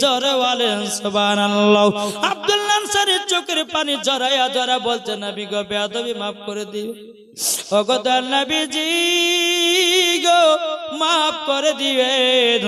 জোরে বলেন সুবহানাল্লাহ। আব্দুল্লাহ আনসারীর চোখের পানি জড়াইয়া জড়া বলছে নবী গো বেয়াদবি মাফ করে দিও, ওগো দয়াল নবীজি গো মাফ করে দিবেন।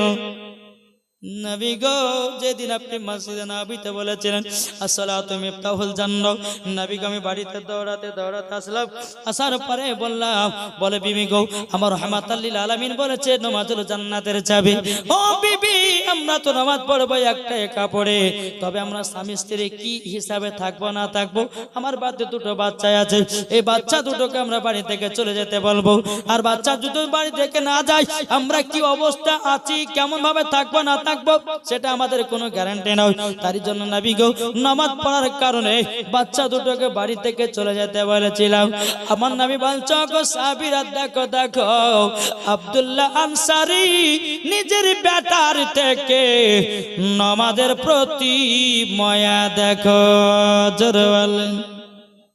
নবী গো যেদিন আপনি মসজিদে নববীতে বলেছিলেন আসসালাতু মিফতাহুল জান্নাহ, নবী গো আমি বাড়িতে দৌড়াতে দৌড়াতে আসলাম, আসার পরে বললাম বলে বিবি গো আমার রহমাতুল লিল আলামিন বলেছে নামাজ হলো জান্নাতের চাবি। ও বিবি আমরা তো নামাজ পড়বো একটা কাপড়ে, তবে আমরা স্বামী স্ত্রী কি হিসাবে থাকবো না থাকবো, আমার বাড়িতে দুটো বাচ্চা আছে, এই বাচ্চা দুটোকে আমরা বাড়ি থেকে চলে যেতে বলবো, আর বাচ্চা দুটো বাড়ি থেকে না যায় আমরা কি অবস্থা আছি কেমন ভাবে থাকবো না থাকবো সেটা আমাদের কোনো গ্যারান্টি নয়। তার জন্য নবী গো নামাজ পড়ার কারণে বাচ্চা দুটোকে বাড়ি থেকে চলে যেতে বলেছিলাম। আমার নবী বলছে গো সাহাবীরা দেখো দেখো আব্দুল্লাহ আনসারী নিজের বেটার থেকে নামাজের প্রতি মায়া দেখো, জোরে বলেন।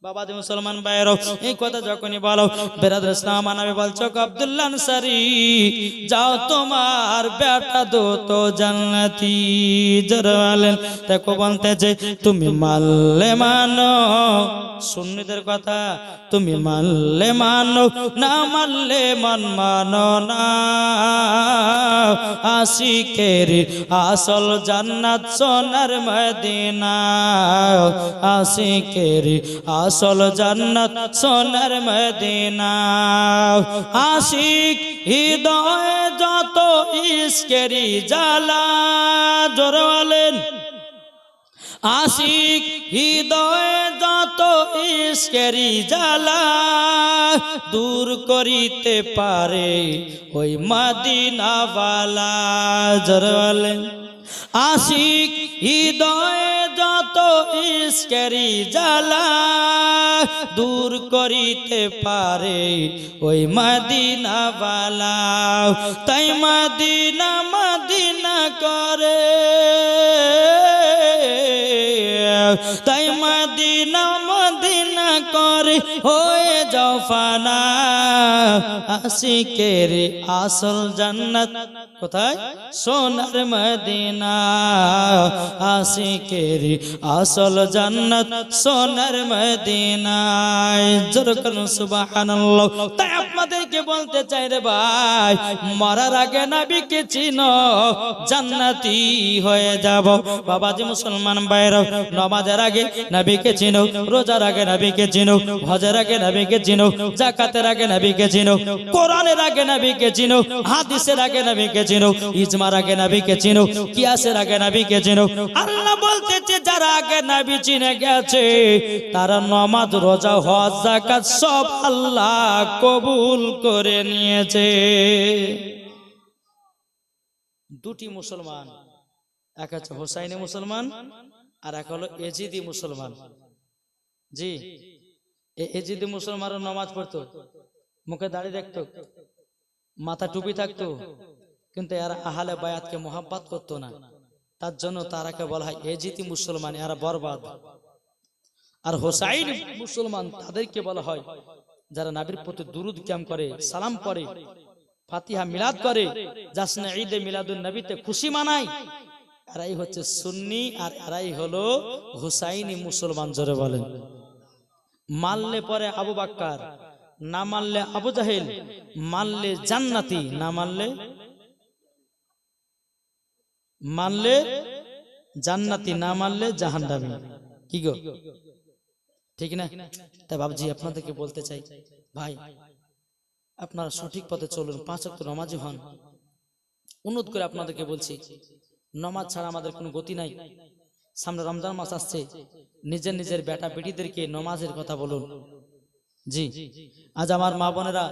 বাবাজি মুসলমান ভাইয়েরও এই কথা যখনই বলো বেরাদর ইসলাম নবী বলছো আব্দুল্লাহ আনসারী যাও তোমার বেটা দো তো জান্নাতি, জোরে বলেন। দেখো বলতেছে তুমি মানলে মানো সুন্নিদের কথা, তুমি মানলে মানো না মানলে মানো না, আশিকের আসল জান্নাত সোনার মদিনা, আশিকের আসল জান্নাত সোনার মদিনা, আশিক হৃদয়ে যত ইশকেরি জ্বালা, জোরে বলেন। আশিক হৃদয়ে যত ইশকেরি জ্বালা দূর করিতে পারে ওই মদিনাওয়ালা। জোরে বলেন আশিক হৃদয়ে যত ইশকেরি জ্বালা দূর করিতে পারে ওই মদিনাওয়ালা। তাই মদিনা মদিনা করে, তাই মদিনা মদিনা করে হয়ে যাও ফানা। আশিকের আসল জান্নাত কোথায়? সোনার মদিনা। আশিকের আসল জান্নাত সোনার মদিনায়। জোরে বলুন সুবহানাল্লাহ। তাই আপনাদেরকে বলতে চাই রে ভাই, মরার আগে নবীকে চিনো, জান্নাতি হয়ে যাব। বাবাজি মুসলমান ভাইরা, নামাজের আগে নবীকে চিনো, রোজার আগে নবীকে চিনো, হজের আগে নবীকে চিনো, যাকাতের আগে নবীকে চিনো, কোরআনের আগে নবীকে চিনো, হাদিসের আগে নবীকে চিনো, ইজমার আগে নবীকে চিনো, কিয়াসের আগে নবীকে চিনো। আল্লাহ বলতেছে যারা আগে নবী চিনে গেছে তারা নামাজ রোজা হজ যাকাত সব আল্লাহ কবুল করে নিয়েছে। দুটি মুসলমান, এক হচ্ছে হোসাইনি মুসলমান আর এক হলো এজিদি মুসলমান। জি, এজিদি মুসলমানও নামাজ পড়তো, মুখে দাড়ি দেখতো, মাথা টুপি থাকতো, কিন্তু এরা আহলে বায়াতকে মোহাব্বত করতো না। তার জন্য তারাকে বলা হয় এজিদি মুসলমান, এরা বরবাদ। আর হোসাইন মুসলমান তাদেরকে বলা হয় যারা নবীর প্রতি দুরুদ কিয়াম করে, সালাম পড়ে, ফাতিহা মিলাদ করে, জাসনে ঈদে মিলাদুন নবীতে খুশি মানায়। এরাই হচ্ছে সুন্নি আর এরাই হলো হোসাইনি মুসলমান। জোরে বলেন। মানলে পরে আবু বাক্কার, না মানলে আবু জাহেল, মানলে জান্নাতি, না মানলে জান্নাতি, না মানলে জাহান্নামী। কি গো ঠিক না? তাই বাবজি আপনাদেরকে বলতে চাই ভাই, আপনারা সঠিক পথে চলুন, 5 ওয়াক্ত নামাজি হন। অনুরোধ করে আপনাদেরকে বলছি, নামাজ ছাড়া আমাদের কোনো গতি নাই। সামনে রমজান মাস আসছে, নিজের নিজের বেটা বেটিদেরকে নামাজের কথা বলুন। জি, আজ আমার মা বোনেরা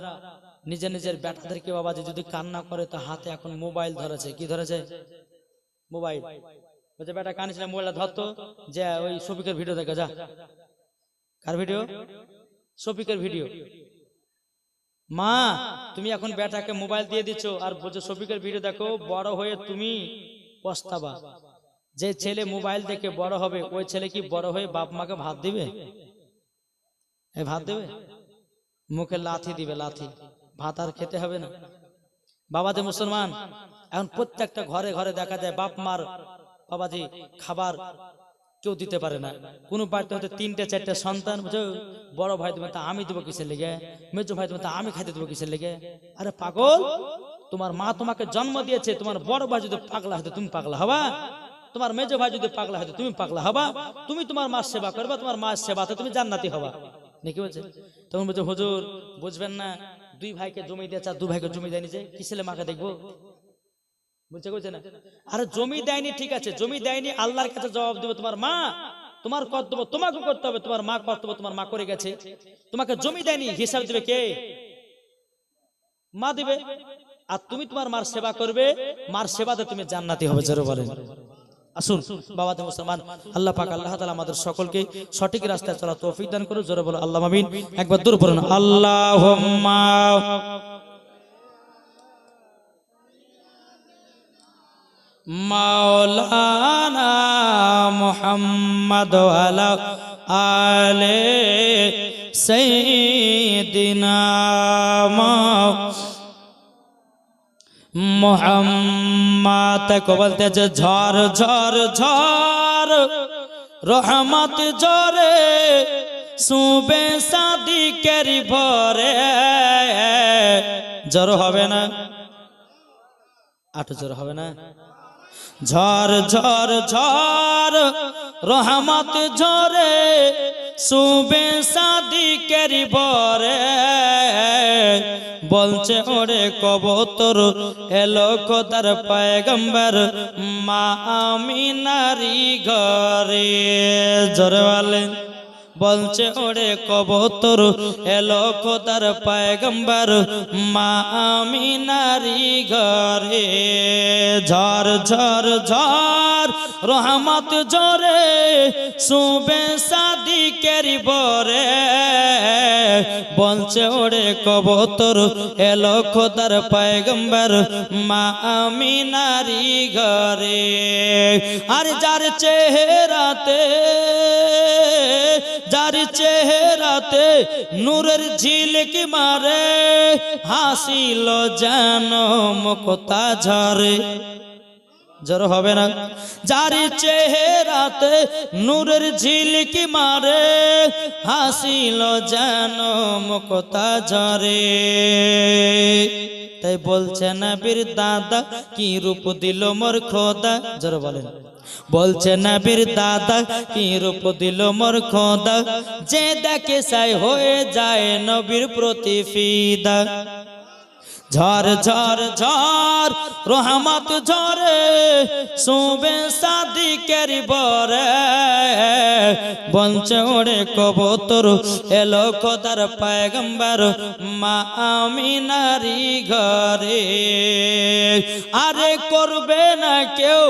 নিজের নিজের বেটাদেরকে বাবাজি যদি কান্না করে তো হাতে এখন মোবাইল ধরেছে। কি ধরেছে? মোবাইল। বলছে বেটা কানিস না, মোবাইলটা ধরতো, যে ওই শফিকের ভিডিও দেখে যা। কার ভিডিও? শফিকের ভিডিও। মা তুমি এখন বেটাকে মোবাইল দিয়ে দিচ্ছ আর বলছো শফিকের ভিডিও দেখো, বড় হয়ে তুমি পস্তাবা। যে ছেলে মোবাইল দেখে বড় হবে ওই ছেলে কি বড় হয়ে বাপ মাকে ভাত দিবে? ভাত দেবে? মুখে লাথি দিবে, লাথি। ভাত আর খেতে হবে না। বাবাজি মুসলমান, এখন প্রত্যেকটা ঘরে ঘরে দেখা যায় বাপ মার বাবাজি খাবার কেউ দিতে পারে না। কোন বাড়িতে হয়তো 3টে 4টে সন্তান, বুঝো, বড় ভাই তুমি তা আমি দেবো কিসের লেগে, মেজো ভাই তুমি তা আমি খাইতে দেবো কিসের লেগে? আরে পাগল, তোমার মা তোমাকে জন্ম দিয়েছে, তোমার বড় ভাই যদি পাগলা হতো তুমি পাগলা হবা, তোমার মেজো ভাই যদি পাগলা হতো তুমি পাগলা হবা। তুমি তোমার মার সেবা করবা, তোমার মার সেবাতে তুমি জান্নাতি হবা। নাকি বলছে? তখন বলছে হুজুর বুঝবেন না, 2 ভাইকে জমি দিয়েছে আর 2 ভাইকে জমি দেয়নি, যে কি ছেলে মাকে দেখবো? বুঝছে বলছে না? আরে জমি দেয়নি ঠিক আছে, জমি দেয়নি, আল্লাহর কাছে জবাব দেবে তোমার মা। তোমার কর্তব্য তোমাকে করতে হবে, তোমার মা কর্তব্য তোমার মা করে গেছে। তোমাকে জমি দেয়নি, হিসাব দিবে কে? মা দিবে। আর তুমি তোমার মার সেবা করবে, মার সেবাতে তুমি জান্নাতি হবে। জোরে বলেন। আসুন বাবাতে মুসলমান, আল্লাহ পাক আল্লাহ তাআলা আমাদের সকলকে সঠিক রাস্তায় চলার তৌফিক দান করুন। জোরে বলো আল্লাহ আমিন। একবার দূর পড়ুন আল্লাহুম্মা মাওলানা মুহাম্মদ ওয়ালা আলে সাইয়্যিদিনা মুহাম্মদ। কো বলতেছে ঝড় ঝড় ঝড় রহমত ঝরে সুবে সাদিকের ভরে। জ্বর হবে না? আটো জ্বর হবে না? ঝড় ঝড় ঝড় রহমত ঝরে সুবে সাদিকের ভরে। বলছে ওরে কবুতর এলো খোদার পয়গম্বর মা আমিনারি ঘরে। জোরে বলেন। বলছে ওরে কবুতর এলো খোদার পয়গম্বর মা আমিনারি ঘরে ঝড় ঝড় ঝড় রহমত ঝরে শুবে সাদিকের বরে বলছে ওরে কবুতর এলো খোদার পয়গম্বর মা আমিনারি ঘরে আর যার চেহারাতে নূরের ঝিলিক মারে হাসিল যেন মুক্তা ঝরে জোর হবে না যার চেহারাতে নূরের ঝিলিক মারে হাসিল যেন মুক্তা ঝরে তাই বলছে নবীর দাদা কি রূপ দিল মোর খোদা জোর বলেন বলছে নবীর দাদা কি রূপ দিল মোর খোদা যে দেখে সাই হয়ে যায় নবীর প্রতি ফিদা ঝড় ঝড় ঝড় রহমত ঝরে শুবে সাদিকের বরে বলছে ওরে কবুতর এলো খোদার পয়গম্বর মা আমিনারি ঘরে আরে করবে না কেউ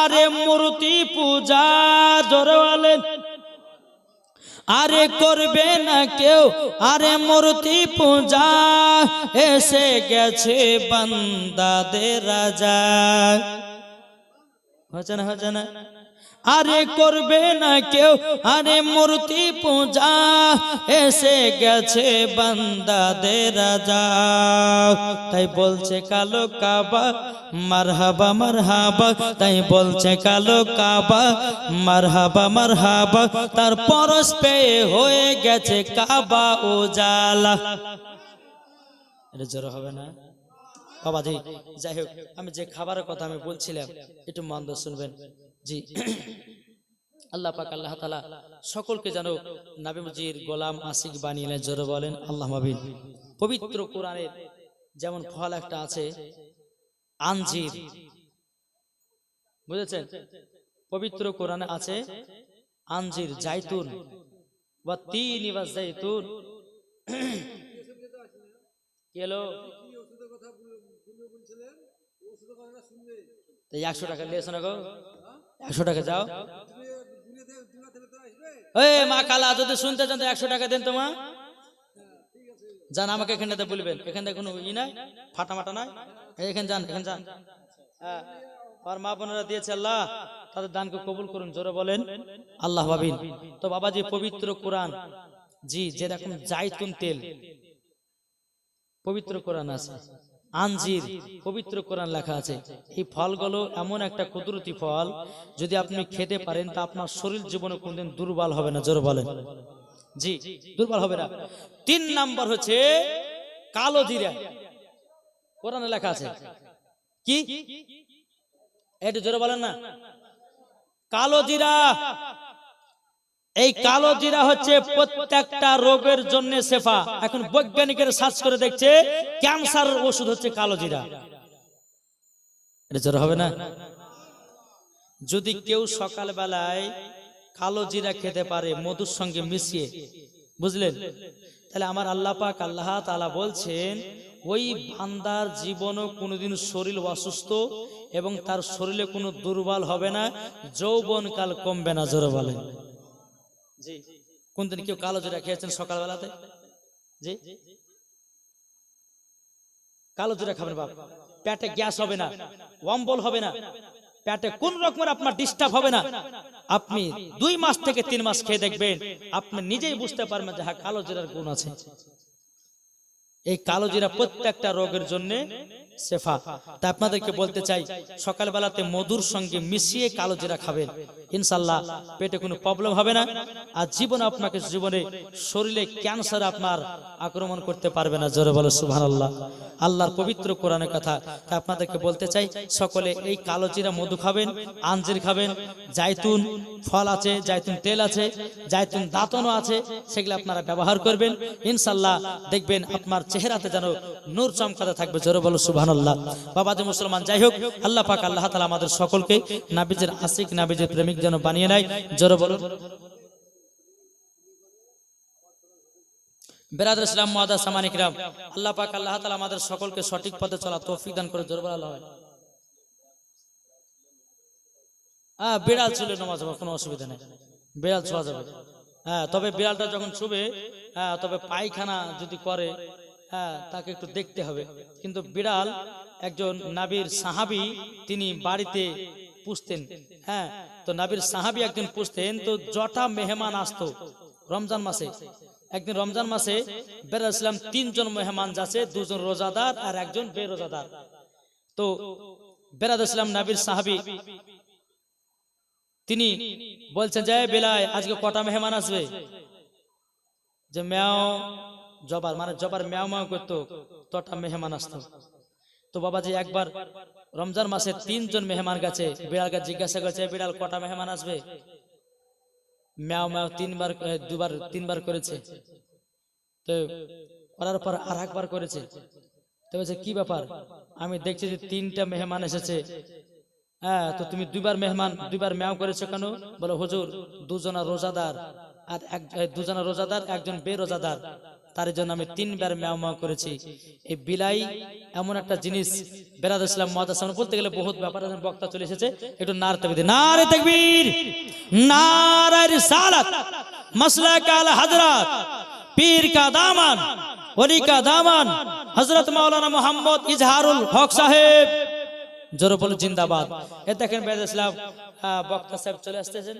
আরে মূর্তি পূজা জোরে বলেন আরে করবে না কেউ আরে মূর্তি পূজা এসে গেছে বান্দাদের রাজা হচ্ছে না আরে করবে না কেউ আরে মূর্তি পূজা এসে গেছে বান্দাদের রাজা তাই বলছে কালো কাবা মারহাবা মারহাবা তাই বলছে কালো কাবা মারহাবা মারহাবা তার পরশ পেয়ে হয়ে গেছে কাবা উজালা এটা জোর হবে না বাবাজি যাই হোক আমি যে খাবারের কথা আমি বলছিলাম একটু মন দিয়ে শুনবেন জি আল্লাহ পাক আল্লাহ তাআলা সকলকে যেন নবীজির গোলাম আশিক বানিয়ে নেয় জোরে বলেন আল্লাহুম্মা আমিন পবিত্র কোরআনের যেমন ফল একটা আছে আঞ্জির বুঝেছেন পবিত্র কোরআনে আছে আঞ্জির জাইতুন ওয়া তিন ওয়া জাইতুন কেলো তাই 100 টাকা লিয়েছ না গো 100 টাকা যাও ওই মা কালা যদি শুনতে চান তো 100 টাকা দেন তো মা যান আমাকে এখানটাতে বলবেন এখানে কোনো ই নাই ফাটামাটা নাই এখানে যান হ্যাঁ আর মা বোনেরা দিয়েছে আল্লাহ তাদের দানকে কবুল করুন জোরে বলেন আল্লাহ আমিন তো বাবাজি পবিত্র কোরআন জি যেরকম জাইতুন তেল পবিত্র কোরআন আছে আঞ্জির পবিত্র কোরআন লেখা আছে এই ফলগুলো এমন একটা কুদরতি ফল যদি আপনি খেতে পারেন তা আপনার শরীর জীবনে কোনদিন দুর্বল হবে না জোরে বলেন জি দুর্বল হবে না 3 নাম্বার হচ্ছে কালো জিরা কোরআনে লেখা আছে কি এটা জোরে বলেন না কালো জিরা এই কালো জিরা হচ্ছে প্রত্যেকটা রোগের জন্য শেফা এখন বৈজ্ঞানিকেরা সার্চ করে দেখছে ক্যান্সারের ওষুধ হচ্ছে কালো জিরা এটা জোরে হবে না যদি কেউ সকাল বেলায় কালো জিরা খেতে পারে মধুর সঙ্গে মিশিয়ে বুঝলেন তাহলে আমার আল্লাহ পাক আল্লাহ তাআলা বলছেন ওই বান্দার জীবনও কোনোদিন শরীর অসুস্থ এবং তার শরীরে কোনো দুর্বল হবে না যৌবনকাল কমবে না জোরে বলেন জি কোনদিন কেউ কালো জিরা খেয়েছেন সকালবেলাতে জি কালো জিরা খাবেন বাপ পেটে গ্যাস হবে না অম্বল হবে না পেটে কোন রকমের আপনার ডিস্টার্ব হবে না আপনি 2 মাস থেকে 3 মাস খেয়ে দেখবেন আপনি নিজেই বুঝতে পারবেন যে হ্যাঁ কালো জিরার গুণ আছে এই কালো জিরা প্রত্যেকটা রোগের জন্য শেফা তা আপনাদেরকে বলতে চাই সকালবেলাতে মধুর সঙ্গে মিশিয়ে কালো জিরা খাবেন ইনশাআল্লাহ পেটে কোনো প্রবলেম হবে না আর জীবনে আপনাকে জীবনে শরীরে ক্যান্সার আপনার আক্রমণ করতে পারবে না জোরে বলো সুবহানাল্লাহ আল্লাহর পবিত্র কোরআনের কথা তা আপনাদেরকে বলতে চাই সকলে এই কালো জিরা মধু খাবেন আঞ্জির খাবেন জাইতুন ফল আছে জাইতুন তেল আছে জাইতুন দাঁতনও আছে সেগুলো আপনারা ব্যবহার করবেন ইনশাআল্লাহ দেখবেন আপনার চেহারাতে যেন নূর চমকাতে থাকবে জোরে বলো সুবহানাল্লাহ বাবাজি মুসলমান যাই হোক আল্লাহ পাক আল্লাহ তাআলা আমাদের সকলকে নবীজির আশিক নবীজির প্রেমিক যেন বানিয়ে নেয় জোরে বলো বেরাদর ইসলাম মুআদ্দাস সামানিক রাম, আল্লাহ পাক আল্লাহ তাআলা আমাদের সকলকে সঠিক পথে চলা তৌফিক দান করে। জোরে বলা আল্লাহ। বিড়াল ছুলে নামাজ হবে, কোনো অসুবিধা নেই, বিড়াল ছোঁয়া যাবে। হ্যাঁ, তবে বিড়ালটা যখন ছুবে, হ্যাঁ, তবে পায়খানা যদি করে, হ্যাঁ, তাকে একটু দেখতে হবে। কিন্তু বিড়াল একজন নাবির সাহাবী, তিনি বাড়িতে পুষতেন। হ্যাঁ, তো নাবির সাহাবী একজন পুষতেন, তো জটা মেহমান আসতো রমজান মাসে। একদিন রমজান মাসে বেরাদ ইসলাম 3 জন মেহমান যাচ্ছে, 2 জন রোজাদার আর একজন বেরোজাদার। তো বেরাদ ইসলাম নাবির সাহাবী তিনি বলছেন যে বেলায় আজকে কটা মেহমান আসবে? যে ম্যাও জবার, মানে জবার ম্যাও ম্যাও করতো, তটা মেহমান আসতো। তো বাবাজি একবার রমজান মাসে 3 জন মেহমান গেছে, বিড়ালকে জিজ্ঞাসা করছে বিড়াল কটা মেহমান আসবে? ম্যাও ম্যাও 3বার করেছে। তো করার পর আর একবার করেছে। তো বলছে কি ব্যাপার, আমি দেখছি যে 3টা মেহমান এসেছে, হ্যাঁ, তো তুমি 2বার ম্যাও করেছো কেন? বলে হুজুর 2 জনা রোজাদার আর 2 জনা রোজাদার, একজন বেরোজাদার, তার জন্য আমি 3বার ম্যাও ম্যাও করেছি। এই বিলাই এমন একটা জিনিস, বেরাদ ইসলাম মুআদ্দাস সামনে বলতে গেলে বহুত ব্যাপার, বক্তা চলে এসেছে, একটু নারে তাকবীর, নারে তাকবীর, নারে রিসালাত, মাসলাক আল হযরত, পীর কা দামান, ওলি কা দামান, হযরত মাওলানা মোহাম্মদ ইজহারুল হক সাহেব, জোরে বলো জিন্দাবাদ। এ দেখেন বেরাদ ইসলাম বক্তা সাহেব চলে আসতেছেন।